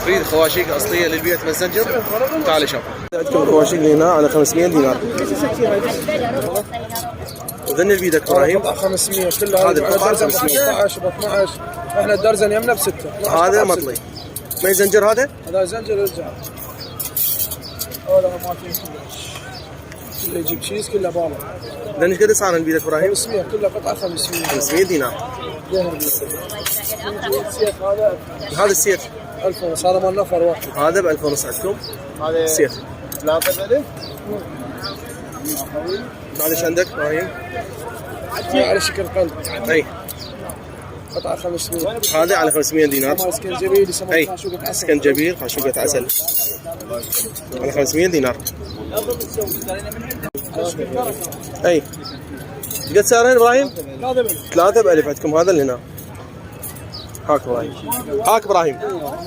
تريد خواشيق اصليه للبيت مسنجر تعال شوف. عندكم خواشيق هنا على 500 دينار. وذن البيدك ابراهيم 500 كلها. هذا الكبار 500 12 ب 12. احنا الدرزن يمنا ب 6. هذا مطلي. ما زنجر هذا؟ هذا زنجر يرجع. هذا ما في كله يجيب شيز كله باله. ذن ايش قد صار البيدك ابراهيم؟ 500 كلها قطعه 500. 500 دينار. هذا السيف 1000 ونص. هذا مال نفر واحد. هذا ب 1000 ونص عندكم. هذا سيف 3 بلد. هذا ايش عندك ابراهيم؟ على شكل قلب. اي قطعه 500. هذا على 500 دينار. اسكنجبيل يسمونه خاشوقة عسل. اسكنجبيل خاشوقة عسل على 500 دينار. اي قد سعرين ابراهيم؟ 3 ب 1000 عندكم. هذا اللي هنا. هاك ابراهيم، هاك ابراهيم.